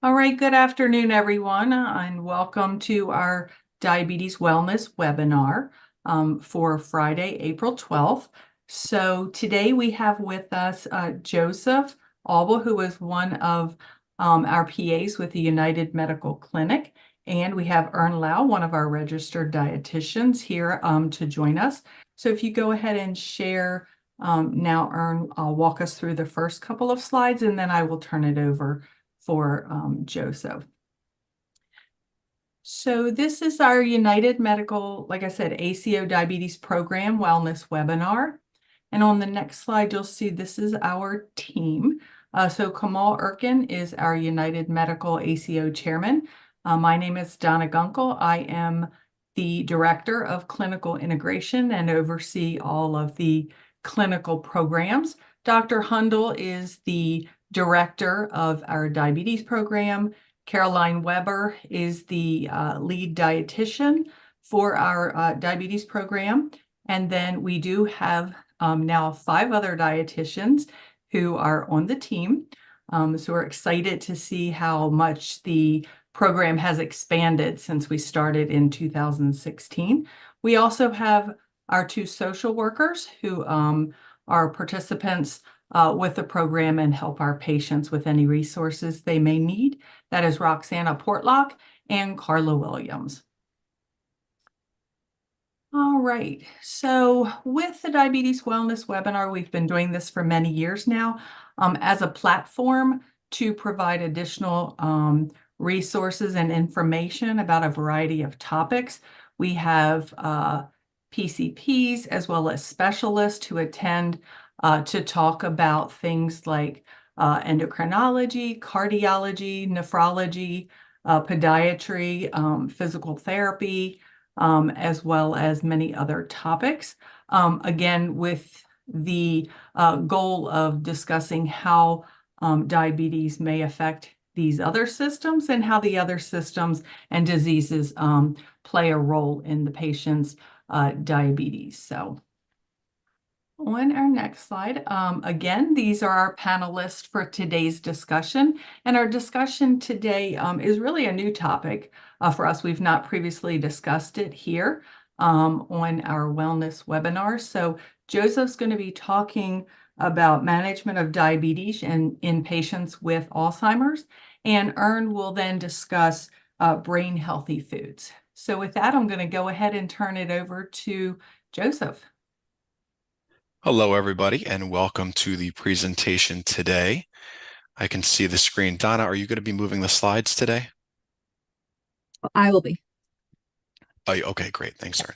All right, good afternoon, everyone, and welcome to our Diabetes Wellness webinar for Friday, April 12th. So today we have with us Joseph Auble, who is one of our PAs with the United Medical Clinic, and we have Ern Lau, one of our registered dietitians here to join us. So if you go ahead and share now, Ern, I'll walk us through the first couple of slides, and then I will turn it over for Joseph. So this is our United Medical, like I said, ACO Diabetes Program Wellness webinar. And on the next slide, you'll see this is our team. So Kamal Erkin is our United Medical ACO Chairman. My name is Donna Gunkel. I am the Director of Clinical Integration and oversee all of the clinical programs. Dr. Hundle is the Director of our diabetes program. Caroline Weber is the lead dietitian for our diabetes program. And then we do have now 5 other dietitians who are on the team. So we're excited to see how much the program has expanded since we started in 2016. We also have our 2 social workers who are participants with the program and help our patients with any resources they may need. That is Roxana Portlock and Carla Williams. All right, so with the Diabetes Wellness webinar, we've been doing this for many years now as a platform to provide additional resources and information about a variety of topics. We have PCPs as well as specialists who attend to talk about things like endocrinology, cardiology, nephrology, podiatry, physical therapy, as well as many other topics. Again, with the goal of discussing how diabetes may affect these other systems and how the other systems and diseases play a role in the patient's diabetes. So on our next slide, again, these are our panelists for today's discussion. And our discussion today is really a new topic for us. We've not previously discussed it here on our wellness webinar. So Joseph's going to be talking about management of diabetes in patients with Alzheimer's. And Ern will then discuss brain healthy foods. So with that, I'm going to go ahead and turn it over to Joseph. Hello, everybody, and welcome to the presentation today. I can see the screen. Donna, are you going to be moving the slides today? I will be. Oh, okay, great. Thanks, Ern.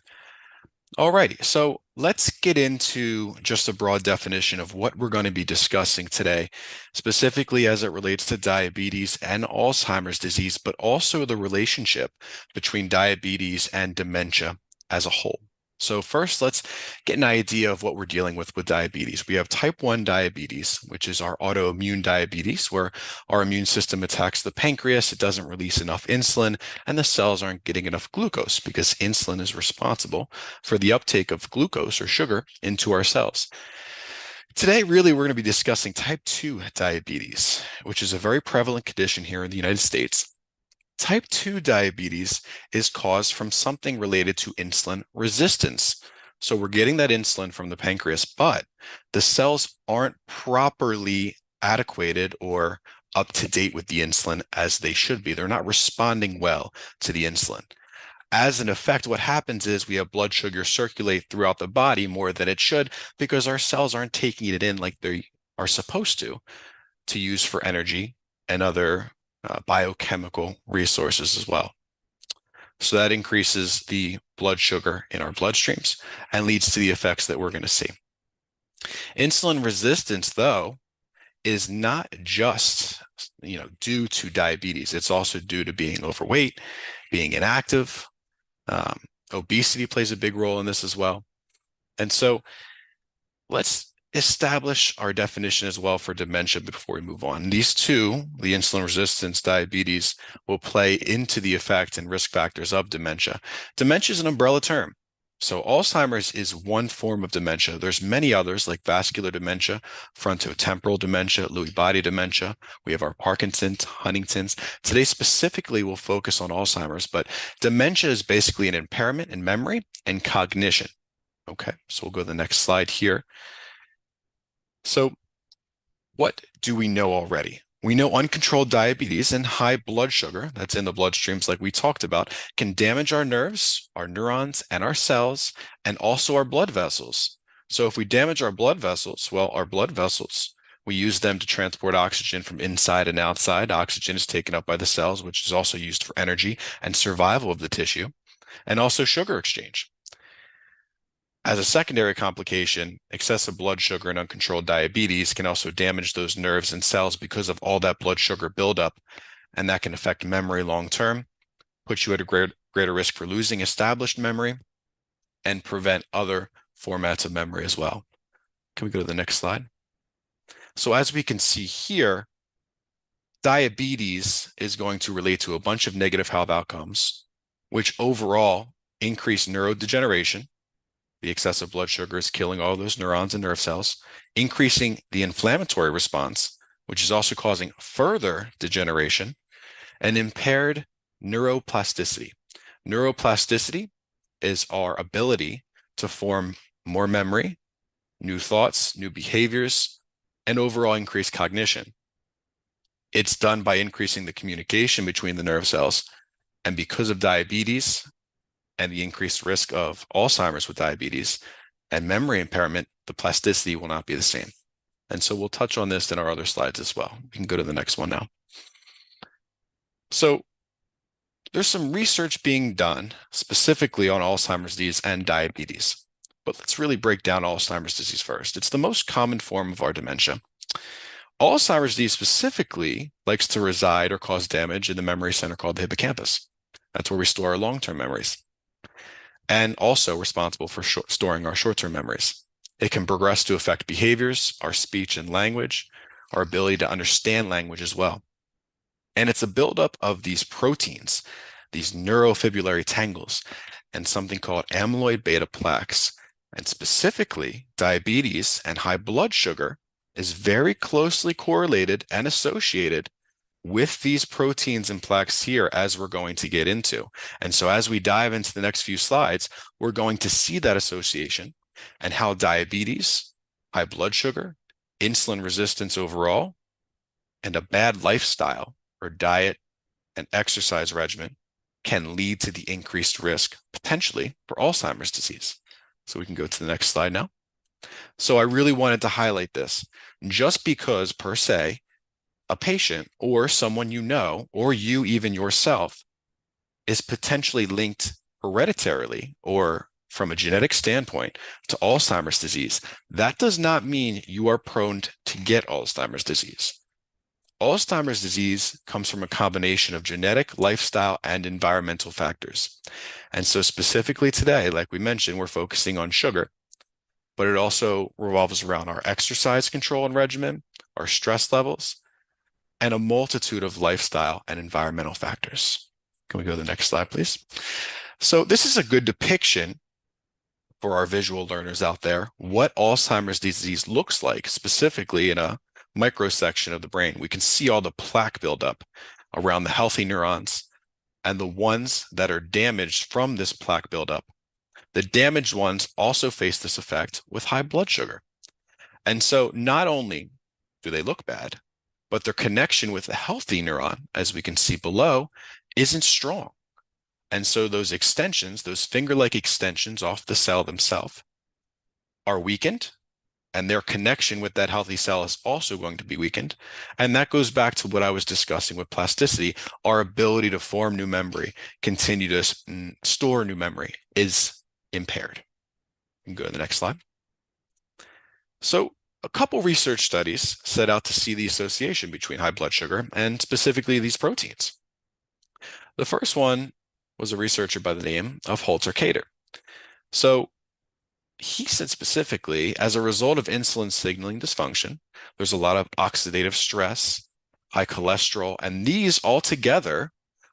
All righty, so let's get into just a broad definition of what we're going to be discussing today, specifically as it relates to diabetes and Alzheimer's disease, but also the relationship between diabetes and dementia as a whole. So first, let's get an idea of what we're dealing with diabetes. We have type 1 diabetes, which is our autoimmune diabetes, where our immune system attacks the pancreas, it doesn't release enough insulin, and the cells aren't getting enough glucose because insulin is responsible for the uptake of glucose or sugar into our cells. Today, really, we're going to be discussing type 2 diabetes, which is a very prevalent condition here in the United States. Type 2 diabetes is caused from something related to insulin resistance. So we're getting that insulin from the pancreas, but the cells aren't properly adequated or up to date with the insulin as they should be. They're not responding well to the insulin. As an effect, what happens is we have blood sugar circulate throughout the body more than it should because our cells aren't taking it in like they are supposed to use for energy and other biochemical resources as well. So that increases the blood sugar in our bloodstreams and leads to the effects that we're going to see. Insulin resistance, though, is not just due to diabetes. It's also due to being overweight, being inactive. Obesity plays a big role in this as well. And so let's establish our definition as well for dementia before we move on. These two, the insulin resistance, diabetes, will play into the effect and risk factors of dementia. Dementia is an umbrella term. So Alzheimer's is one form of dementia. There's many others like vascular dementia, frontotemporal dementia, Lewy body dementia. We have our Parkinson's, Huntington's. Today specifically we'll focus on Alzheimer's, but dementia is basically an impairment in memory and cognition. Okay, so we'll go to the next slide here. So what do we know already? We know uncontrolled diabetes and high blood sugar, that's in the bloodstreams like we talked about, can damage our nerves, our neurons, and our cells, and also our blood vessels. So if we damage our blood vessels, well, our blood vessels, we use them to transport oxygen from inside and outside. Oxygen is taken up by the cells, which is also used for energy and survival of the tissue, and also sugar exchange. As a secondary complication, excessive blood sugar and uncontrolled diabetes can also damage those nerves and cells because of all that blood sugar buildup, and that can affect memory long term, put you at a greater risk for losing established memory, and prevent other formats of memory as well. Can we go to the next slide? So as we can see here, diabetes is going to relate to a bunch of negative health outcomes, which overall increase neurodegeneration. The excessive blood sugar is killing all those neurons and nerve cells, increasing the inflammatory response, which is also causing further degeneration, and impaired neuroplasticity. Neuroplasticity is our ability to form more memory, new thoughts, new behaviors, and overall increased cognition. It's done by increasing the communication between the nerve cells. And because of diabetes, and the increased risk of Alzheimer's with diabetes and memory impairment, the plasticity will not be the same. And so we'll touch on this in our other slides as well. We can go to the next one now. So there's some research being done specifically on Alzheimer's disease and diabetes. But let's really break down Alzheimer's disease first. It's the most common form of our dementia. Alzheimer's disease specifically likes to reside or cause damage in the memory center called the hippocampus. That's where we store our long-term memories, and also responsible for storing our short-term memories. It can progress to affect behaviors, our speech and language, our ability to understand language as well. And it's a buildup of these proteins, these neurofibrillary tangles, and something called amyloid beta plaques. And specifically, diabetes and high blood sugar is very closely correlated and associated with these proteins and plaques here, as we're going to get into. And so as we dive into the next few slides, we're going to see that association and how diabetes, high blood sugar, insulin resistance overall, and a bad lifestyle or diet and exercise regimen can lead to the increased risk potentially for Alzheimer's disease. So we can go to the next slide now. So I really wanted to highlight this. Just because per se, a patient or someone you know, or you even yourself, is potentially linked hereditarily or from a genetic standpoint to Alzheimer's disease, that does not mean you are prone to get Alzheimer's disease. Alzheimer's disease comes from a combination of genetic, lifestyle, and environmental factors. And so specifically today, like we mentioned, we're focusing on sugar, but it also revolves around our exercise control and regimen, our stress levels, and a multitude of lifestyle and environmental factors. Can we go to the next slide, please? So this is a good depiction for our visual learners out there, what Alzheimer's disease looks like, specifically in a microsection of the brain. We can see all the plaque buildup around the healthy neurons and the ones that are damaged from this plaque buildup. The damaged ones also face this effect with high blood sugar. And so not only do they look bad, but their connection with a healthy neuron, as we can see below, isn't strong. And so those extensions, those finger-like extensions off the cell themselves, are weakened, and their connection with that healthy cell is also going to be weakened. And that goes back to what I was discussing with plasticity. Our ability to form new memory, continue to store new memory is impaired. You can go to the next slide. So a couple research studies set out to see the association between high blood sugar and specifically these proteins. The first one was a researcher by the name of Holter Cater. So he said specifically, as a result of insulin signaling dysfunction, there's a lot of oxidative stress, high cholesterol, and these all together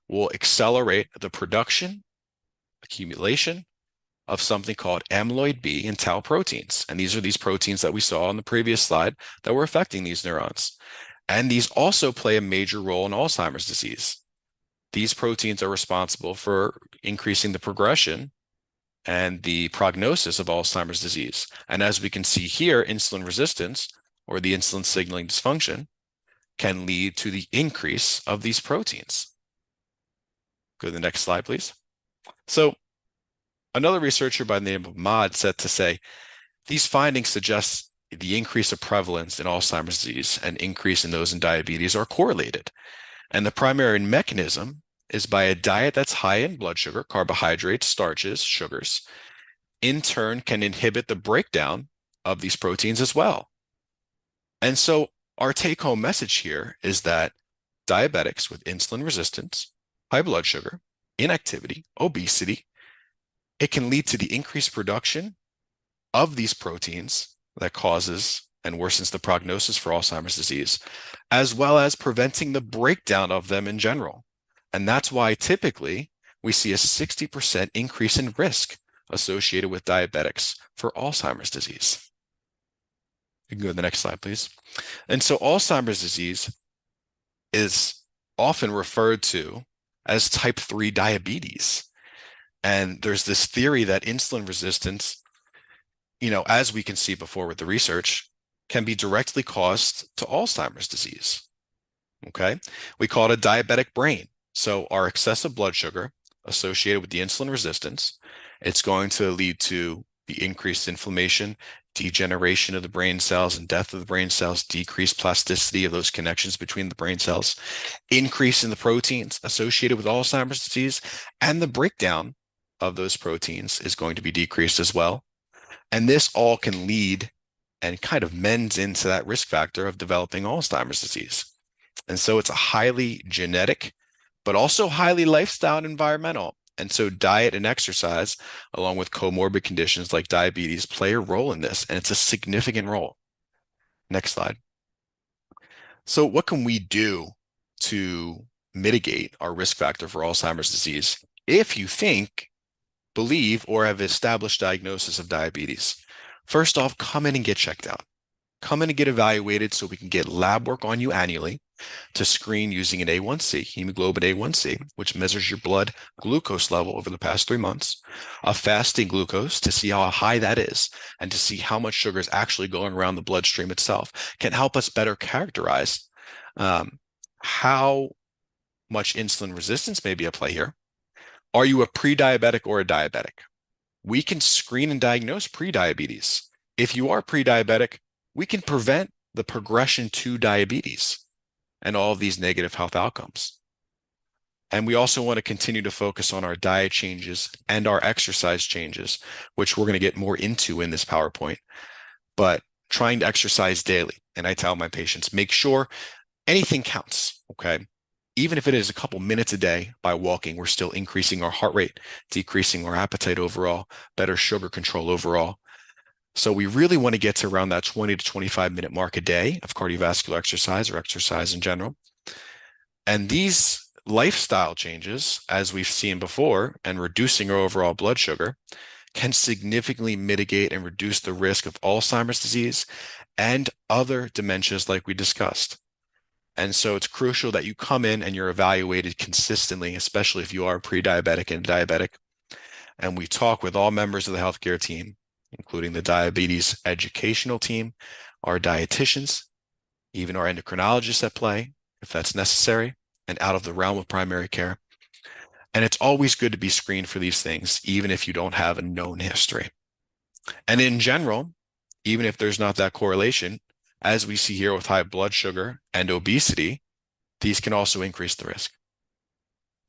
will accelerate the production, accumulation, of something called amyloid B and tau proteins. And these are these proteins that we saw on the previous slide that were affecting these neurons. And these also play a major role in Alzheimer's disease. These proteins are responsible for increasing the progression and the prognosis of Alzheimer's disease. And as we can see here, insulin resistance or the insulin signaling dysfunction can lead to the increase of these proteins. Go to the next slide, please. So another researcher by the name of M.I.N.D said to say, these findings suggest the increase of prevalence in Alzheimer's disease and increase in those in diabetes are correlated. And the primary mechanism is by a diet that's high in blood sugar, carbohydrates, starches, sugars, in turn can inhibit the breakdown of these proteins as well. And so our take-home message here is that diabetics with insulin resistance, high blood sugar, inactivity, obesity, it can lead to the increased production of these proteins that causes and worsens the prognosis for Alzheimer's disease, as well as preventing the breakdown of them in general. And that's why typically we see a 60% increase in risk associated with diabetics for Alzheimer's disease. You can go to the next slide, please. And so Alzheimer's disease is often referred to as type 3 diabetes. And there's this theory that insulin resistance, as we can see before with the research, can be directly caused to Alzheimer's disease. Okay, we call it a diabetic brain. So our excessive blood sugar associated with the insulin resistance, it's going to lead to the increased inflammation, degeneration of the brain cells and death of the brain cells, decreased plasticity of those connections between the brain cells, increase in the proteins associated with Alzheimer's disease, and the breakdown of those proteins is going to be decreased as well. And this all can lead and kind of mends into that risk factor of developing Alzheimer's disease. And so it's a highly genetic, but also highly lifestyle and environmental. And so diet and exercise, along with comorbid conditions like diabetes, play a role in this, and it's a significant role. Next slide. So what can we do to mitigate our risk factor for Alzheimer's disease if you believe, or have established diagnosis of diabetes? First off, come in and get checked out. Come in and get evaluated so we can get lab work on you annually to screen using an A1C, hemoglobin A1C, which measures your blood glucose level over the past 3 months, a fasting glucose to see how high that is, and to see how much sugar is actually going around the bloodstream itself, can help us better characterize how much insulin resistance may be at play here. Are you a pre-diabetic or a diabetic? We can screen and diagnose pre-diabetes. If you are pre-diabetic, we can prevent the progression to diabetes and all of these negative health outcomes. And we also want to continue to focus on our diet changes and our exercise changes, which we're going to get more into in this PowerPoint, but trying to exercise daily. And I tell my patients, make sure anything counts, okay? Even if it is a couple minutes a day by walking, we're still increasing our heart rate, decreasing our appetite overall, better sugar control overall. So we really want to get to around that 20 to 25-minute mark a day of cardiovascular exercise or exercise in general. And these lifestyle changes, as we've seen before, and reducing our overall blood sugar, can significantly mitigate and reduce the risk of Alzheimer's disease and other dementias like we discussed. And so it's crucial that you come in and you're evaluated consistently, especially if you are pre-diabetic and diabetic. And we talk with all members of the healthcare team, including the diabetes educational team, our dietitians, even our endocrinologists at play, if that's necessary, and out of the realm of primary care. And it's always good to be screened for these things, even if you don't have a known history. And in general, even if there's not that correlation, as we see here with high blood sugar and obesity, these can also increase the risk.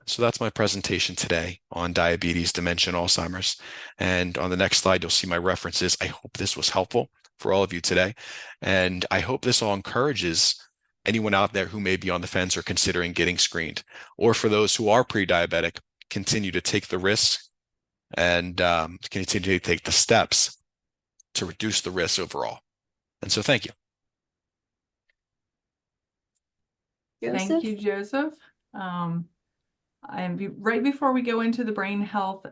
So that's my presentation today on diabetes, dementia, and Alzheimer's. And on the next slide, you'll see my references. I hope this was helpful for all of you today. And I hope this all encourages anyone out there who may be on the fence or considering getting screened. Or for those who are pre-diabetic, continue to take the risks and continue to take the steps to reduce the risk overall. And so thank you. Thank you, Joseph. And right before we go into the brain health,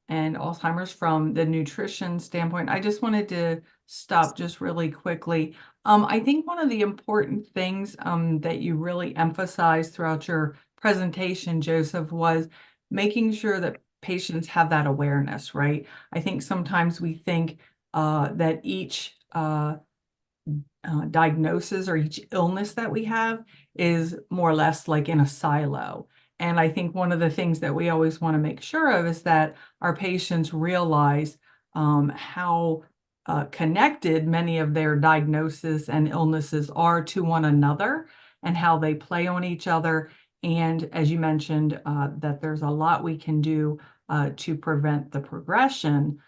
and Alzheimer's from the nutrition standpoint, I just wanted to stop just really quickly. I think one of the important things that you really emphasized throughout your presentation, Joseph, was making sure that patients have that awareness, right? I think sometimes we think that each diagnosis or each illness that we have is more or less like in a silo. And I think one of the things that we always want to make sure of is that our patients realize how connected many of their diagnoses and illnesses are to one another and how they play on each other. And as you mentioned, that there's a lot we can do to prevent the progression.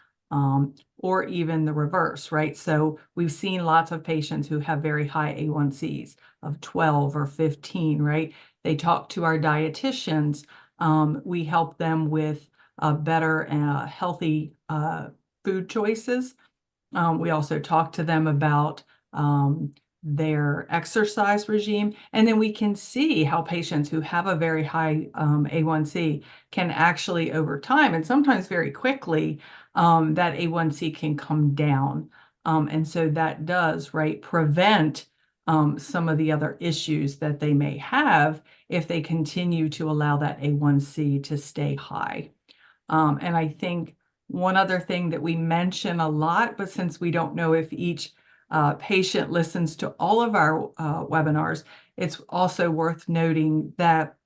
Or even the reverse, right? So we've seen lots of patients who have very high A1Cs of 12 or 15, right? They talk to our dietitians. We help them with better healthy food choices. We also talk to them about their exercise regime. And then we can see how patients who have a very high A1C can actually, over time, and sometimes very quickly, that A1C can come down. And so that does, right, prevent some of the other issues that they may have if they continue to allow that A1C to stay high. And I think one other thing that we mention a lot, but since we don't know if each patient listens to all of our webinars, it's also worth noting that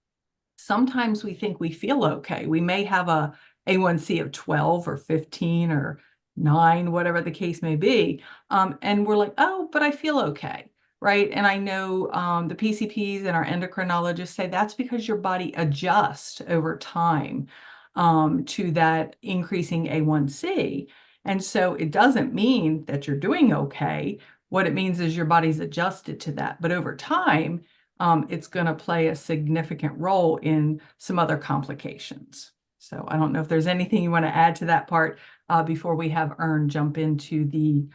sometimes we think we feel okay. We may have a A1C of 12 or 15 or 9, whatever the case may be. And we're like, oh, but I feel okay, right? And I know the PCPs and our endocrinologists say that's because your body adjusts over time to that increasing A1C. And so it doesn't mean that you're doing okay. What it means is your body's adjusted to that. But over time, it's going to play a significant role in some other complications. So I don't know if there's anything you want to add to that part before we have Ern jump into the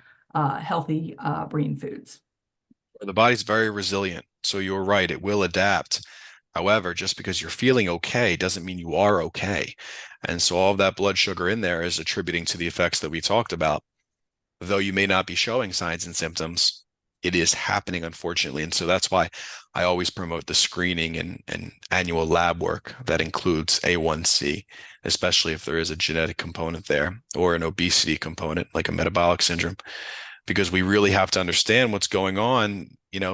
healthy brain foods. The body's very resilient. So you're right, it will adapt. However, just because you're feeling okay doesn't mean you are okay. And so all of that blood sugar in there is attributing to the effects that we talked about. Though you may not be showing signs and symptoms, it is happening, unfortunately. And so that's why I always promote the screening and annual lab work that includes A1C, especially if there is a genetic component there or an obesity component, like a metabolic syndrome, because we really have to understand what's going on,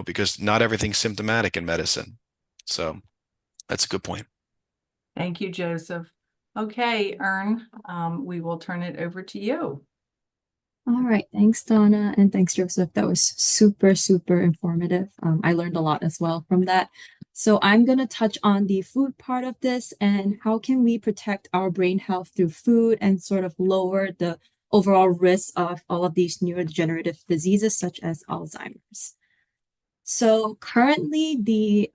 because not everything's symptomatic in medicine. So that's a good point. Thank you, Joseph. Okay, Ern, we will turn it over to you. All right. Thanks, Donna. And thanks, Joseph. That was super, super informative. I learned a lot as well from that. So I'm going to touch on the food part of this and how can we protect our brain health through food and sort of lower the overall risk of all of these neurodegenerative diseases such as Alzheimer's. So currently the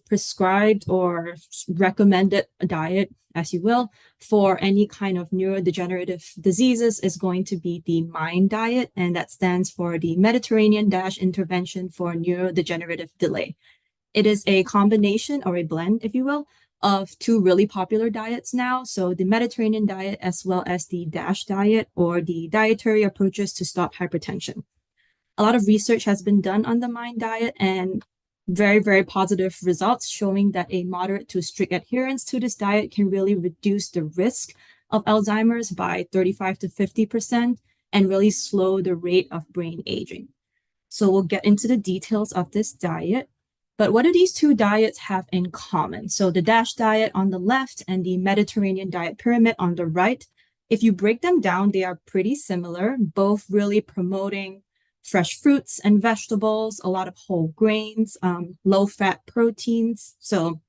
prescribed or recommended diet, as you will, for any kind of neurodegenerative diseases is going to be the M.I.N.D diet, and that stands for the Mediterranean Intervention for Neurodegenerative Delay. It is a combination or a blend, if you will, of two really popular diets now. So the Mediterranean diet as well as the DASH diet, or the dietary approaches to stop hypertension. A lot of research has been done on the M.I.N.D diet and very, very positive results showing that a moderate to strict adherence to this diet can really reduce the risk of Alzheimer's by 35 to 50% and really slow the rate of brain aging. So we'll get into the details of this diet. But what do these two diets have in common? So the DASH diet on the left and the Mediterranean diet pyramid on the right, if you break them down, they are pretty similar, both really promoting fresh fruits and vegetables, a lot of whole grains, low-fat proteins, so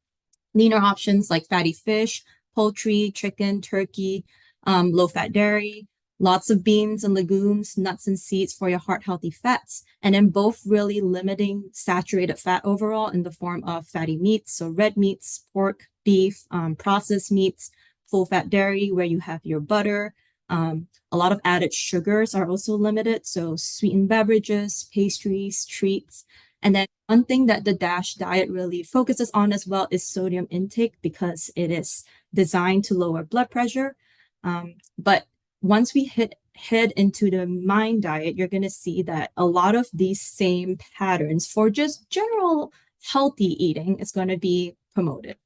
leaner options like fatty fish, poultry, chicken, turkey, low-fat dairy, lots of beans and legumes, nuts and seeds for your heart-healthy fats, and then both really limiting saturated fat overall in the form of fatty meats, so red meats, pork, beef, processed meats, full-fat dairy where you have your butter. A lot of added sugars are also limited, so sweetened beverages, pastries, treats. And then one thing that the DASH diet really focuses on as well is sodium intake because it is designed to lower blood pressure. But once we head into the M.I.N.D diet, you're going to see that a lot of these same patterns for just general healthy eating is going to be promoted.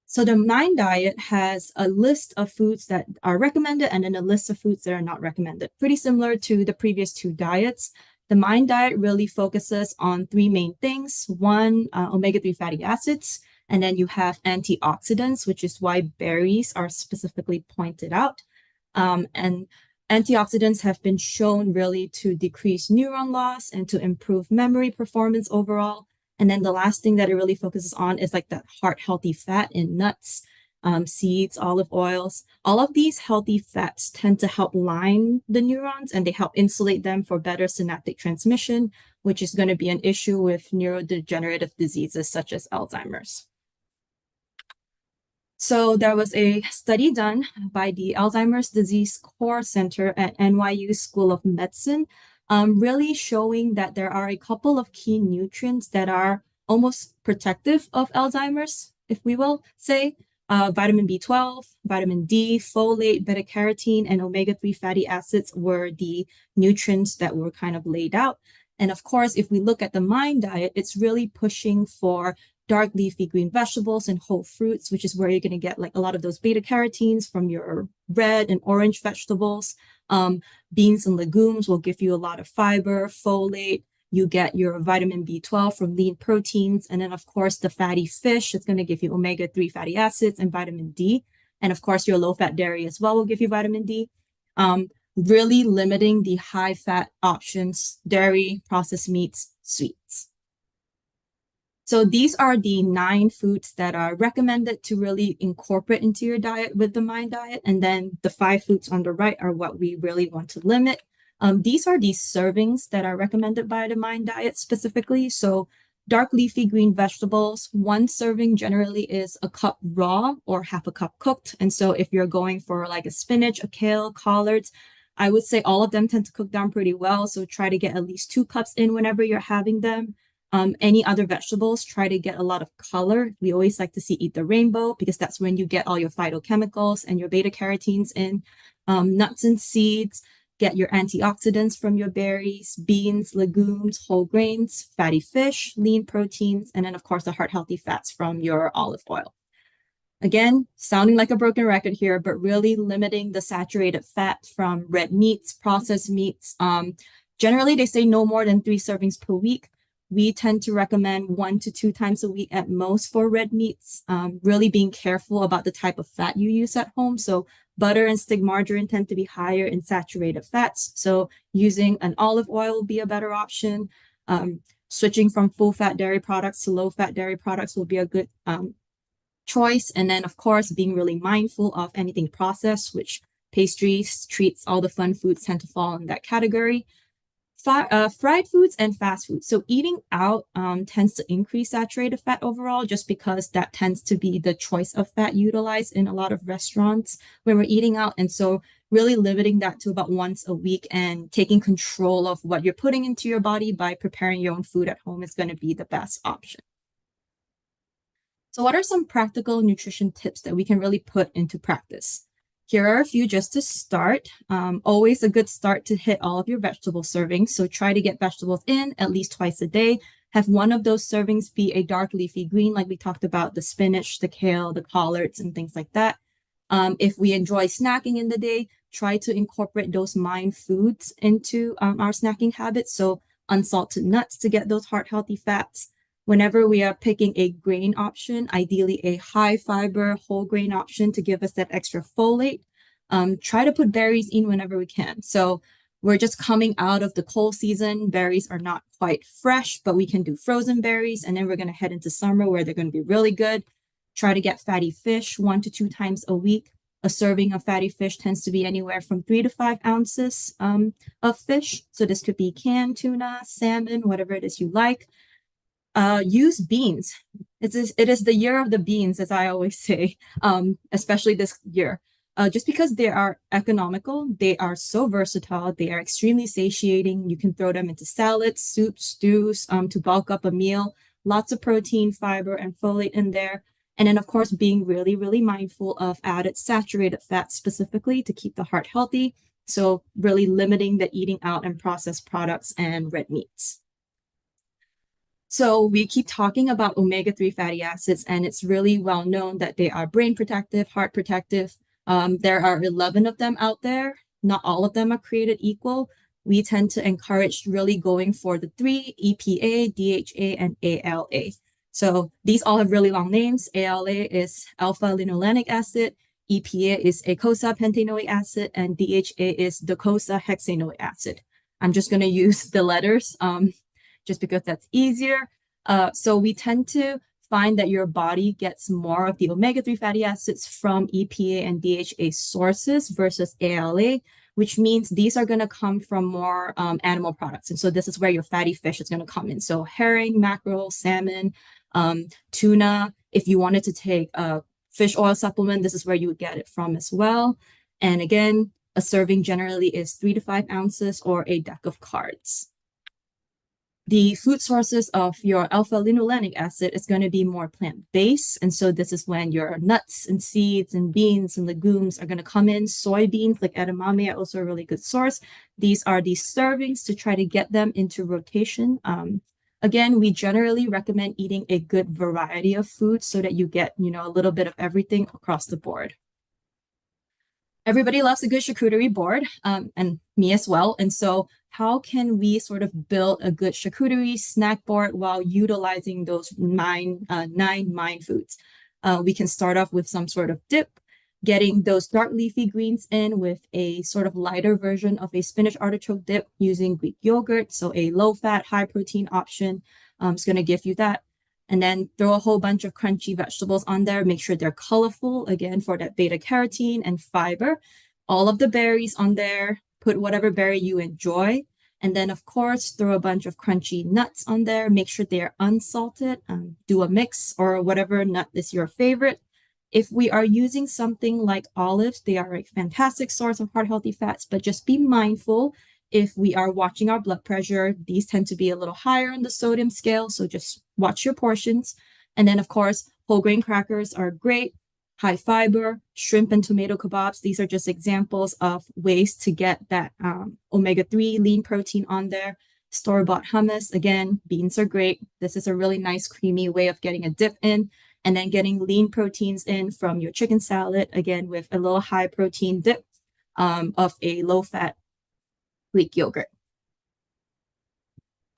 So the M.I.N.D diet has a list of foods that are recommended and then a list of foods that are not recommended. Pretty similar to the previous two diets. The M.I.N.D diet really focuses on three main things. One, omega-3 fatty acids, and then you have antioxidants, which is why berries are specifically pointed out. And antioxidants have been shown really to decrease neuron loss and to improve memory performance overall. And then the last thing that it really focuses on is like that heart healthy fat in nuts, seeds, olive oils. All of these healthy fats tend to help line the neurons and they help insulate them for better synaptic transmission, which is going to be an issue with neurodegenerative diseases such as Alzheimer's. So there was a study done by the Alzheimer's Disease Core Center at NYU School of Medicine, really showing that there are a couple of key nutrients that are almost protective of Alzheimer's, if we will say. Vitamin B12, vitamin D, folate, beta-carotene, and omega-3 fatty acids were the nutrients that were kind of laid out. And of course, if we look at the M.I.N.D diet, it's really pushing for dark leafy green vegetables and whole fruits, which is where you're going to get like a lot of those beta carotenes from your red and orange vegetables. Beans and legumes will give you a lot of fiber, folate. You get your vitamin B12 from lean proteins. And then, of course, the fatty fish is going to give you omega-3 fatty acids and vitamin D. And of course, your low-fat dairy as well will give you vitamin D. Really limiting the high-fat options, dairy, processed meats, sweets. So these are the 9 foods that are recommended to really incorporate into your diet with the M.I.N.D diet. And then the 5 foods on the right are what we really want to limit. These are the servings that are recommended by the M.I.N.D diet specifically. So dark leafy green vegetables, 1 serving generally is a cup raw or half a cup cooked. And so if you're going for like a spinach, a kale, collards, I would say all of them tend to cook down pretty well. So try to get at least 2 cups in whenever you're having them. Any other vegetables, try to get a lot of color. We always like to see eat the rainbow because that's when you get all your phytochemicals and your beta carotenes in. Nuts and seeds, get your antioxidants from your berries, beans, legumes, whole grains, fatty fish, lean proteins, and then of course the heart healthy fats from your olive oil. Again, sounding like a broken record here, but really limiting the saturated fat from red meats, processed meats. Generally, they say no more than 3 servings per week. We tend to recommend 1 to 2 times a week at most for red meats, really being careful about the type of fat you use at home. So butter and stick margarine tend to be higher in saturated fats. So using an olive oil will be a better option. Switching from full fat dairy products to low fat dairy products will be a good choice. And then, of course, being really mindful of anything processed, which pastries, treats, all the fun foods tend to fall in that category. Fried foods and fast foods. So eating out tends to increase saturated fat overall, just because that tends to be the choice of fat utilized in a lot of restaurants when we're eating out. And so really limiting that to about once a week and taking control of what you're putting into your body by preparing your own food at home is going to be the best option. So what are some practical nutrition tips that we can really put into practice? Here are a few just to start. Always a good start to hit all of your vegetable servings. So try to get vegetables in at least twice a day. Have one of those servings be a dark leafy green, like we talked about, the spinach, the kale, the collards, and things like that. If we enjoy snacking in the day, try to incorporate those M.I.N.D foods into our snacking habits. So unsalted nuts to get those heart healthy fats. Whenever we are picking a grain option, ideally a high fiber whole grain option to give us that extra folate, try to put berries in whenever we can. So we're just coming out of the cold season. Berries are not quite fresh, but we can do frozen berries. And then we're going to head into summer where they're going to be really good. Try to get fatty fish 1 to 2 times a week. A serving of fatty fish tends to be anywhere from 3 to 5 ounces of fish. So this could be canned tuna, salmon, whatever it is you like. Use beans. It is the year of the beans, as I always say, especially this year. Just because they are economical, they are so versatile, they are extremely satiating. You can throw them into salads, soups, stews, to bulk up a meal. Lots of protein, fiber, and folate in there. And then, of course, being really, really mindful of added saturated fats specifically to keep the heart healthy. So really limiting the eating out and processed products and red meats. So we keep talking about omega-3 fatty acids, and it's really well known that they are brain protective, heart protective. There are 11 of them out there. Not all of them are created equal. We tend to encourage really going for the three: EPA, DHA, and ALA. So these all have really long names. ALA is alpha-linolenic acid, EPA is eicosapentaenoic acid, and DHA is docosahexaenoic acid. I'm just going to use the letters just because that's easier. So we tend to find that your body gets more of the omega-3 fatty acids from EPA and DHA sources versus ALA, which means these are going to come from more animal products. And so this is where your fatty fish is going to come in. So herring, mackerel, salmon, tuna. If you wanted to take a fish oil supplement, this is where you would get it from as well. And again, a serving generally is 3 to 5 ounces or a deck of cards. The food sources of your alpha-linolenic acid is going to be more plant-based. And so this is when your nuts and seeds and beans and legumes are going to come in. Soybeans like edamame are also a really good source. These are the servings to try to get them into rotation. Again, we generally recommend eating a good variety of foods so that you get, a little bit of everything across the board. Everybody loves a good charcuterie board, and me as well. And so how can we sort of build a good charcuterie snack board while utilizing those 9 M.I.N.D foods? We can start off with some sort of dip, getting those dark leafy greens in with a sort of lighter version of a spinach artichoke dip using Greek yogurt. So a low-fat, high-protein option is going to give you that. And then throw a whole bunch of crunchy vegetables on there. Make sure they're colorful, again, for that beta carotene and fiber. All of the berries on there. Put whatever berry you enjoy. And then, of course, throw a bunch of crunchy nuts on there. Make sure they are unsalted. Do a mix or whatever nut is your favorite. If we are using something like olives, they are a fantastic source of heart-healthy fats, but just be mindful. If we are watching our blood pressure, these tend to be a little higher on the sodium scale, so just watch your portions. And then, of course, whole grain crackers are great, high fiber, shrimp and tomato kebabs. These are just examples of ways to get that omega-3 lean protein on there. Store-bought hummus, again, beans are great. This is a really nice, creamy way of getting a dip in. And then getting lean proteins in from your chicken salad, again, with a little high protein dip of a low-fat Greek yogurt.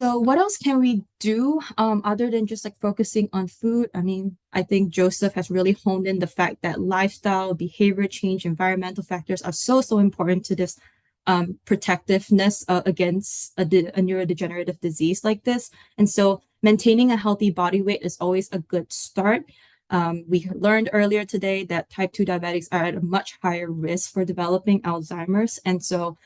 So what else can we do other than just like focusing on food? I mean, I think Joseph has really honed in the fact that lifestyle, behavior change, environmental factors are so important to this protectiveness against a neurodegenerative disease like this. And so maintaining a healthy body weight is always a good start. We learned earlier today that type 2 diabetics are at a much higher risk for developing Alzheimer's. And so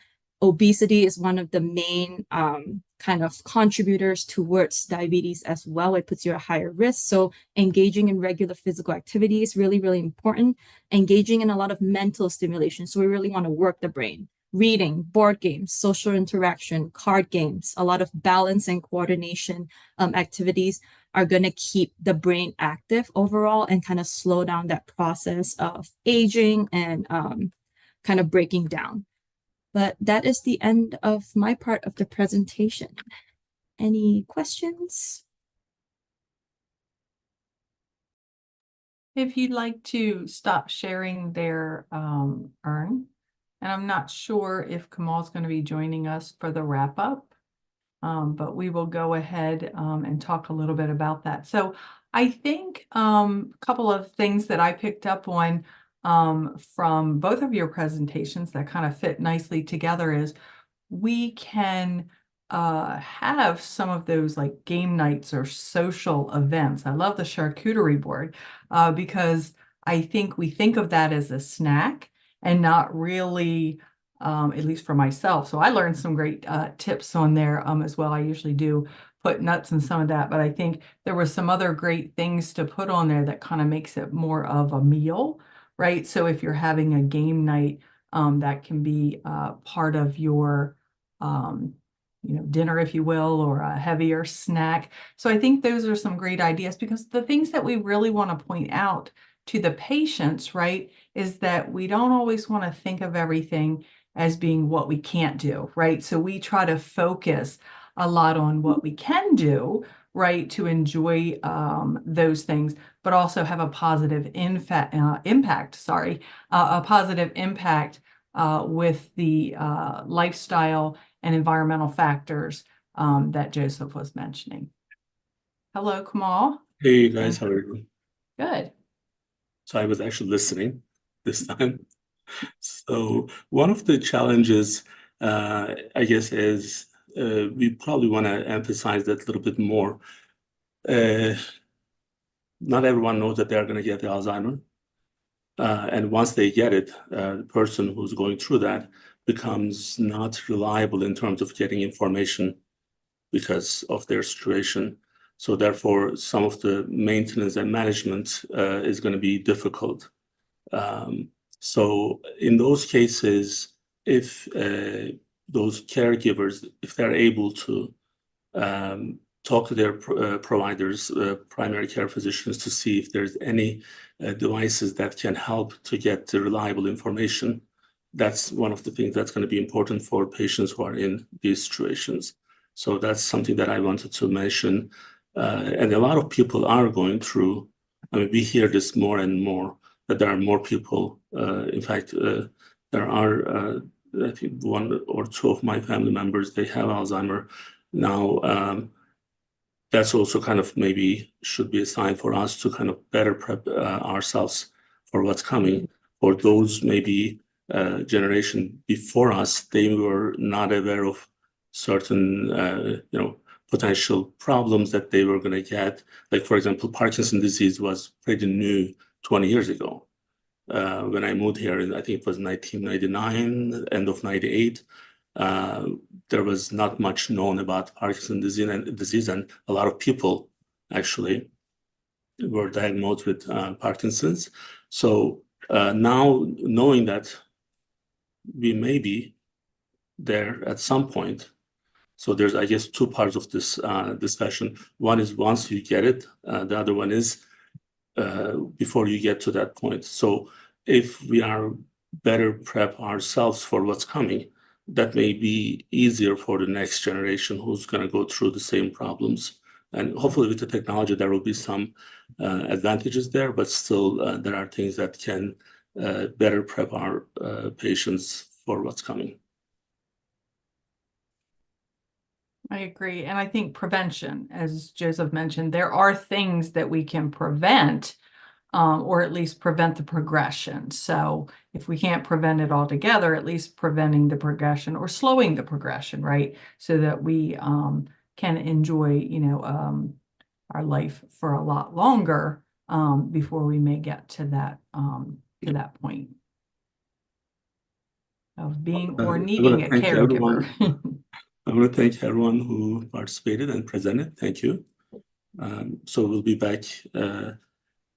obesity is one of the main kind of contributors towards diabetes as well. It puts you at a higher risk. So engaging in regular physical activity is really, really important. Engaging in a lot of mental stimulation. So we really want to work the brain. Reading, board games, social interaction, card games, a lot of balance and coordination activities are going to keep the brain active overall and kind of slow down that process of aging and kind of breaking down. But that is the end of my part of the presentation. Any questions? If you'd like to stop sharing there, Ern, and I'm not sure if Kamal's going to be joining us for the wrap up, but we will go ahead and talk a little bit about that. So I think a couple of things that I picked up on from both of your presentations that kind of fit nicely together is we can have some of those like game nights or social events. I love the charcuterie board because I think we think of that as a snack and not really, at least for myself. So I learned some great tips on there as well. I usually do put nuts in some of that, but I think there were some other great things to put on there that kind of makes it more of a meal, right? So if you're having a game night, that can be part of your dinner, if you will, or a heavier snack. So I think those are some great ideas, because the things that we really want to point out to the patients, right, is that we don't always want to think of everything as being what we can't do, right? So we try to focus a lot on what we can do, right, to enjoy those things, but also have a positive impact, a positive impact with the lifestyle and environmental factors that Joseph was mentioning. Hello, Kamal. Hey guys, how are you? Good. So I was actually listening this time. So one of the challenges, I guess, is we probably want to emphasize that a little bit more. Not everyone knows that they are going to get the Alzheimer. And once they get it, the person who's going through that becomes not reliable in terms of getting information because of their situation. So therefore, some of the maintenance and management is going to be difficult. So in those cases, if those caregivers, if they're able to talk to their providers, primary care physicians, to see if there's any devices that can help to get the reliable information, that's one of the things that's going to be important for patients who are in these situations. So that's something that I wanted to mention. And a lot of people are going through, I mean, we hear this more and more, that there are more people. In fact, there are, I think, one or two of my family members, they have Alzheimer now. That's also kind of maybe should be a sign for us to kind of better prep ourselves for what's coming. For those maybe generation before us, they were not aware of certain, potential problems that they were going to get. Like, for example, Parkinson's disease was pretty new 20 years ago. When I moved here, I think it was 1999, end of 98, there was not much known about Parkinson's disease, and a lot of people actually were diagnosed with Parkinson's. So now knowing that we may be there at some point, so there's, I guess, two parts of this discussion. One is once you get it, the other one is before you get to that point. So if we are better prep ourselves for what's coming, that may be easier for the next generation who's going to go through the same problems. And hopefully with the technology, there will be some advantages there, but still there are things that can better prep our patients for what's coming. I agree. And I think prevention, as Joseph mentioned, there are things that we can prevent, or at least prevent the progression. So if we can't prevent it altogether, at least preventing the progression or slowing the progression, right? So that we can enjoy, our life for a lot longer before we may get to that point of being or needing a caregiver. I want to thank everyone who participated and presented. Thank you. So we'll be back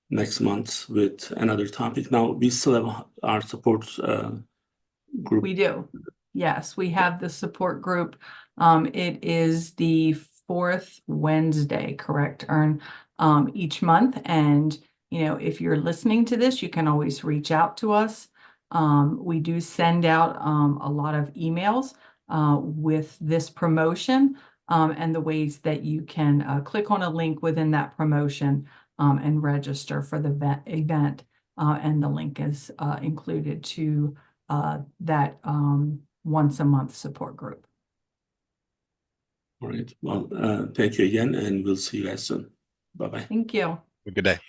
next month with another topic. Now, we still have our support group. We do. Yes, we have the support group. It is the fourth Wednesday, correct, Ern, each month. And, if you're listening to this, you can always reach out to us. We do send out a lot of emails with this promotion and the ways that you can click on a link within that promotion and register for the event. And the link is included to that once a month support group. All right. Well, thank you again, and we'll see you guys soon. Bye-bye. Thank you. Good day.